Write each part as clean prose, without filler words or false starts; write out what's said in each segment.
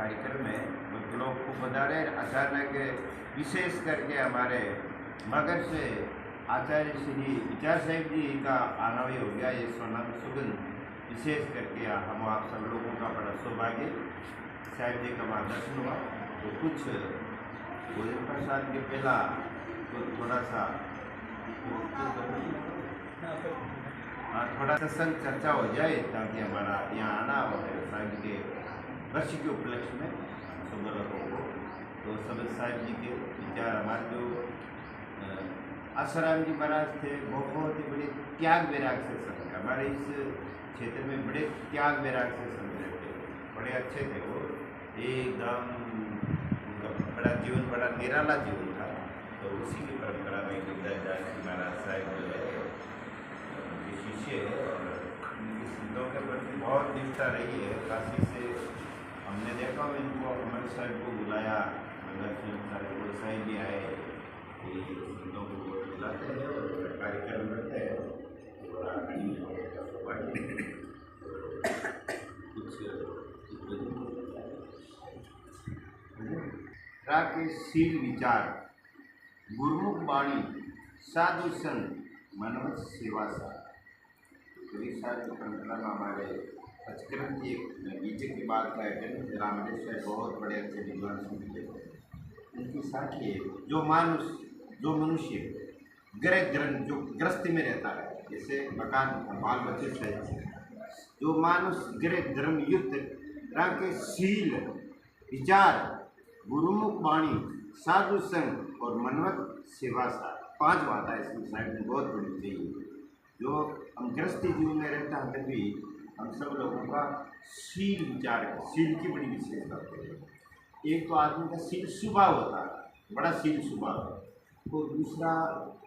कार्यक्रम में भक्तों को बता रहे अचानक विशेष करके हमारे मगर से आचार्य श्री विचार साहिब जी का आना भी हो गया। ये सोनम सुगंध विशेष करके हम आप सब लोगों का बड़ा सौभाग्य साहिब जी का मार्गदर्शन हुआ। तो कुछ भोजन प्रसाद के पहला तो थोड़ा सा थोड़ा सत्संग चर्चा हो जाए ताकि हमारा यहाँ आना और साहिब जी के वर्ष के उपलक्ष्य में सब लोगों को तो सब साहिब जी के विचार हमारे जो आसाराम जी महाराज थे वो बहुत ही बड़े त्याग वैराग से संत हमारे इस क्षेत्र में बड़े त्याग वैराग से संत रहते बड़े अच्छे थे वो एकदम उनका बड़ा जीवन बड़ा निराला जीवन था। तो उसी की परंपरा में विद्याचार्य महाराज साहिब जो है उनके शिष्य और उनकी संतों के प्रति बहुत निष्ठा रही है। काशी से हमने देखा इनको अमर साहिब को बुलाया नगर साहिब को साहिब भी आए संतों को बुलाते हैं और कार्यक्रम करते हैं। के शील विचार गुरुमुख वाणी साधु संत मनोज सेवा सा परंपरा में हमारे पचक्रम की एक बीजे की बात का है। रामदेश्वर बहुत बड़े अच्छे विद्वान थे उनकी साथी है जो मनुष्य ग्रह जो ग्रस्ती में रहता है जैसे मकान बाल बच्चे से जो मानुष गृह धर्म युक्त के शील विचार गुरुमुख वाणी साधु संग और मनवत सेवा सा 5 बात है इसमें साइड में बहुत बड़ी चाहिए। जो हम गृहस्थी जीवन में रहता है तभी हम सब लोगों का शील विचार है शील की बड़ी विशेषता है। एक तो आदमी का शील स्वभाव होता है बड़ा शील स्वभाव है और दूसरा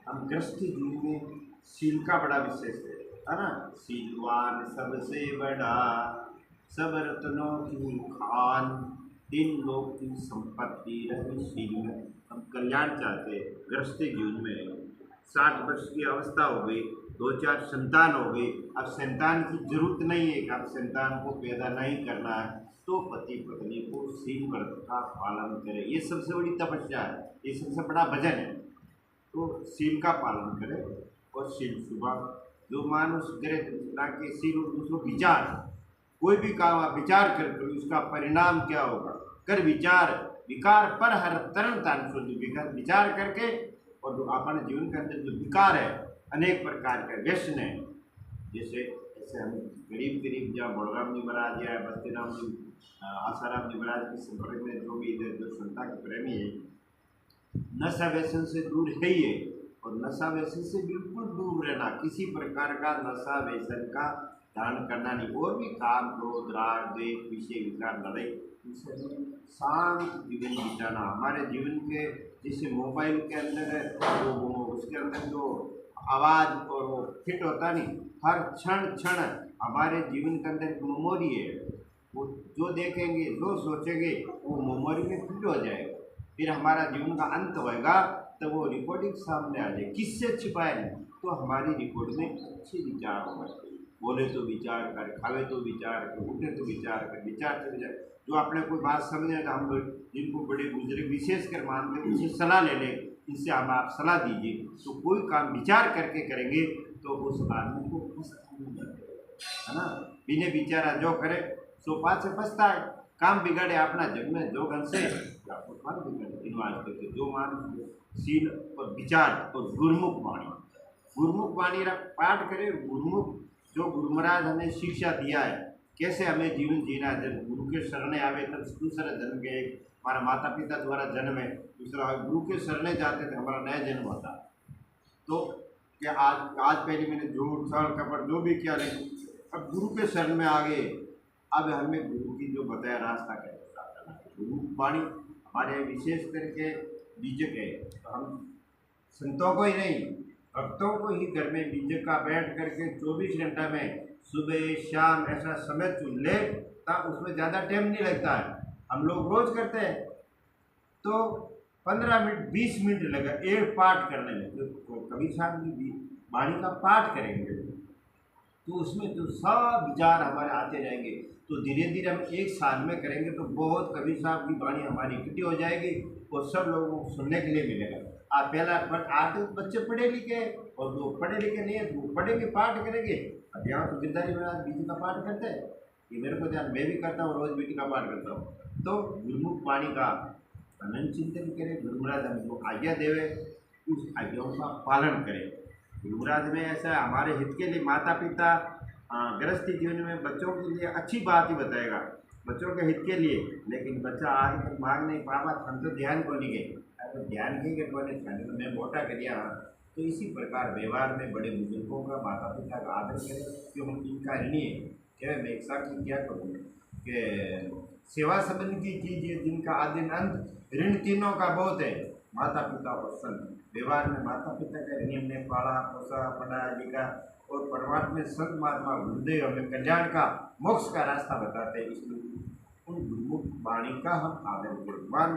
हम गृहस्थी जीवन में शील का बड़ा विशेष है ना। शीलवान सबसे बड़ा सब रत्नों की खान 3 लोग की संपत्ति रही शील में। हम कल्याण चाहते गृहस्थी जीवन में 60 वर्ष की अवस्था हो गई 2-4 संतान हो गई। अब संतान की जरूरत नहीं है कि आप संतान को पैदा नहीं करना है तो पति पत्नी को शील व्रत का पालन करें। ये सबसे बड़ी तपस्या है ये सबसे बड़ा भजन है। तो शील का पालन करें और शील सुबह जो मानुष ग्रह के शील और दूसरों विचार कोई भी काम आप विचार कर उसका परिणाम क्या होगा कर विचार विकार पर हर तरण तान शुद्ध विचार करके और जो अपने जीवन के अंदर जो विकार है अनेक प्रकार के व्यसन है जैसे हम करीब जहाँ बलराम जी महाराज या बस्तीराम जी आसाराम जी महाराज के संपर्क में जो भी जो संता के प्रेमी है नशा व्यसन से दूर है ही है और नशा व्यसन से बिल्कुल दूर रहना किसी प्रकार का नशा व्यसन का धारण करना नहीं। और भी काम क्रोध राग द्वेष विषय विकार लड़ाई शांत जीवन बिताना। हमारे जीवन के जैसे मोबाइल के अंदर वो उसके अंदर जो आवाज़ और वो फिट होता नहीं हर क्षण हमारे जीवन के अंदर मेमोरी है वो जो देखेंगे जो सोचेंगे वो मेमोरी में फिट हो जाएगा। फिर हमारा जीवन का अंत होएगा तो वो रिकॉर्डिंग सामने आ जाए किससे छिपाए तो हमारी रिकॉर्ड में अच्छे विचार होगा। बोले तो विचार कर खावे तो विचार कर उठे तो विचार कर विचार से विचार जो आपने कोई बात समझे तो हम जिनको बड़े बुजुर्ग विशेष कर मानते हैं उनसे सलाह ले लें इनसे हम आप सलाह दीजिए तो कोई काम विचार करके करेंगे तो उस आदमी को है ना। बिना विचारा जो करे सो पाछे पछता है काम बिगाड़े अपना जग में जो घन से जो मान शील और विचार और गुरुमुख वाणी पाठ करे। गुरुमुख जो गुरु महाराज हमें शिक्षा दिया है कैसे हमें जीवन जीना है। जब गुरु के शरणे आवे तब दूसरा जन्म के हमारा माता पिता द्वारा जन्म है दूसरा गुरु के शरणे जाते थे हमारा नया जन्म होता। तो क्या आज पहले मैंने झूठ छल कपट जो भी किया नहीं अब गुरु के शरण में आ गए। अब हमें गुरु की जो बताया रास्ता कैसे गुरु वाणी हमारे विशेष करके बीजक है। तो हम संतों को ही नहीं भक्तों को ही घर में बीजक का बैठ करके 24 घंटा में सुबह शाम ऐसा समय चुन ले तब उसमें ज़्यादा टाइम नहीं लगता है। हम लोग रोज करते हैं तो 15 मिनट 20 मिनट लगा एक पाठ करने में। तो कभी साहब वाणी का पाठ करेंगे तो उसमें तो सब विचार हमारे आते रहेंगे। तो धीरे धीरे हम एक साल में करेंगे तो बहुत कबीर साहब की वाणी हमारी इकट्ठी हो जाएगी और सब लोगों को सुनने के लिए मिलेगा। आप पहला बट आते बच्चे पढ़े लिखे और जो पढ़े लिखे नहीं है तो वो पढ़ेंगे, पाठ करेंगे। अब यहाँ तो गिरधारी महाराज बीजी का पाठ करते हैं, ये मेरे को ध्यान, मैं भी करता हूँ, रोज बीटी का पाठ करता हूँ। तो गुरुमुख वाणी का अनंत चिंतन करें, गुरु महाराज हमको आज्ञा देवे, उस आज्ञाओं का पालन करें। गुरु महाराज में ऐसा है, हमारे हित के लिए माता पिता गृहस्थी जीवन में बच्चों के लिए अच्छी बात ही बताएगा, बच्चों के हित के लिए। लेकिन बच्चा आज तक मांग नहीं पावा, हम तो ध्यान को नहीं गए, तो ध्यान के को नहीं खाने तो मैं मोटा कर दिया। तो इसी प्रकार व्यवहार में बड़े बुजुर्गों का, माता पिता का आदर करें, क्यों हम इनका ऋणी है। क्या मैं एक साक्षी क्या करूँ कि सेवा संबंध की चीज़ें जिनका आदि अंत ऋण तीनों का बहुत है, माता पिता और संत। व्यवहार में माता पिता का ऋणी हमने पाला पोसा पढ़ा लिखा, और परमात्मा में संत महात्मा गुरुदेव हमें कल्याण का मोक्ष का रास्ता बताते हैं। इसलिए उन गुरुमुख वाणी का हम आदर करें।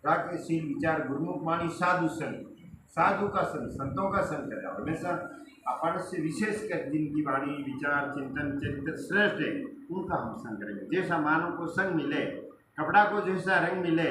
राकेशील विचार गुरुमुख वाणी साधु संत, साधु का संत, संतों का संत करें। हमेशा अपन से विशेष कर जिनकी वाणी विचार चिंतन चरित्र श्रेष्ठ है उनका हम संग करेंगे। जैसा मानव को संग मिले, कपड़ा को जैसा रंग मिले,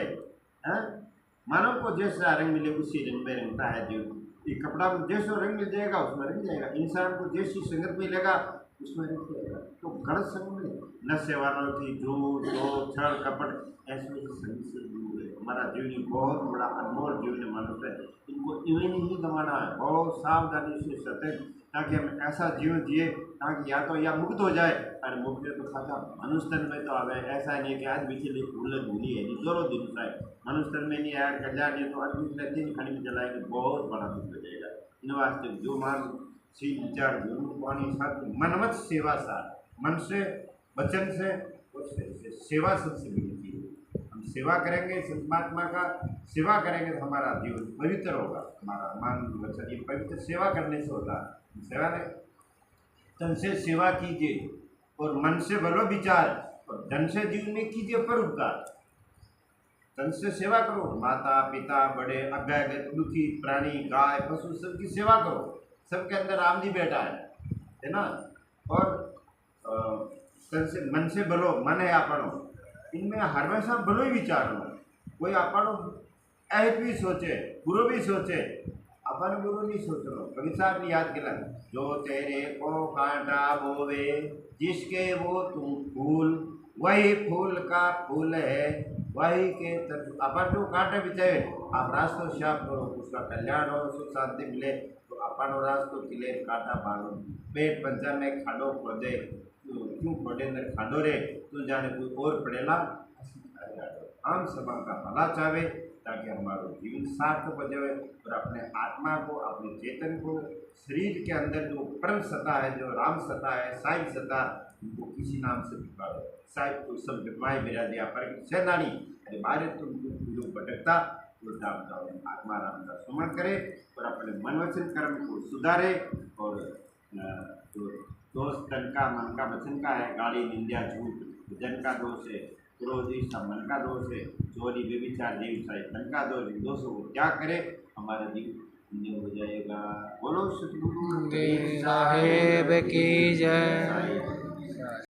मानव को जैसा रंग मिले उसी रंग में रंगता है जीवन। ये कपड़ा में जैसा रंग मिल जाएगा उसमें रंग जाएगा, इंसान को जैसी संगत मिलेगा उसमें रंग जाएगा। तो गलत संग में नशे वालों की झूठ छल कपट ऐसे संग से दूर है। हमारा जीवन बहुत बड़ा अनमोल जीवन मनुष्य है, इनको इवें नहीं गंवाना है, बहुत सावधानी से सतर्क, ताकि हम ऐसा जीवन जिए ताकि या तो या मुक्त हो जाए। अरे मुक्त तो खाता मनुष्य तन में तो आवे, ऐसा नहीं है कि आज बिछली फूल भूली है दोनों दिन है मनुष्य तन में नहीं आया कल्याण है तो आज दूसरे दिन खड़ी में चलाएंगे, बहुत बड़ा दुख हो जाएगा। इन वास्ते जो मान शील विचार गुरु वाणी साथ मनमत सेवा साथ, मन से वचन से और से सेवा सबसे मिलती है। हम सेवा करेंगे, संत महात्मा का सेवा करेंगे तो हमारा जीवन पवित्र होगा। हमारा मन वचन ये पवित्र सेवा करने से होता है। सेवा ने तन से सेवा कीजिए और मन से भलो विचार और धन से जीवन में कीजिए परोपकार। तन से सेवा करो, माता पिता बड़े अज्ञात दुखी प्राणी गाय पशु सबकी सेवा करो, सबके अंदर राम जी बैठा है ना। और तन से मन से भलो, मन है आपनो, इनमें हमेशा भलो ही विचार हो। कोई आपनो अहित भी सोचे बुरो भी सोचे, अपन गुरु नहीं सोच लो। कबीर साहब ने याद किया, जो तेरे को कांटा बोवे जिसके वो तुम फूल, वही फूल का फूल है वही के तरफ। अपन जो कांटे बिछाए आप रास्ता साफ करो, उसका कल्याण हो, सुख शांति मिले। तो अपन रास्ते किले कांटा मारो, पेट पंचा में खाडो खोदे, क्यों खोदे अंदर खाडो रे, तू जाने कोई और पड़ेला। हम सभा का भला चाहे ताकि हमारा जीवन सार्थक हो जाए और अपने आत्मा को, अपने चेतन को, शरीर के अंदर जो परम सत्ता है, जो राम सत्ता है, साई सत्ता, उनको किसी नाम से पुकारो। साहिब तो सब विद्वाएँ बिरा दिया पर सैनानी, अरे बारे तुम जो भटकता उल्टा बताओ। आत्मा राम का सुमन करे और अपने मन वचन कर्म को सुधारे। और जो दोष तन का मन का वचन का है, गाली निंदा झूठ जन का दोष है, क्रोधी सब मन का दोष है, चोरी व्यभिचार जीव साई मन का दोष है। दोषों को क्या करे हमारा जीव पुण्य हो जाएगा। बोलो सतगुरु देव साहेब की जय।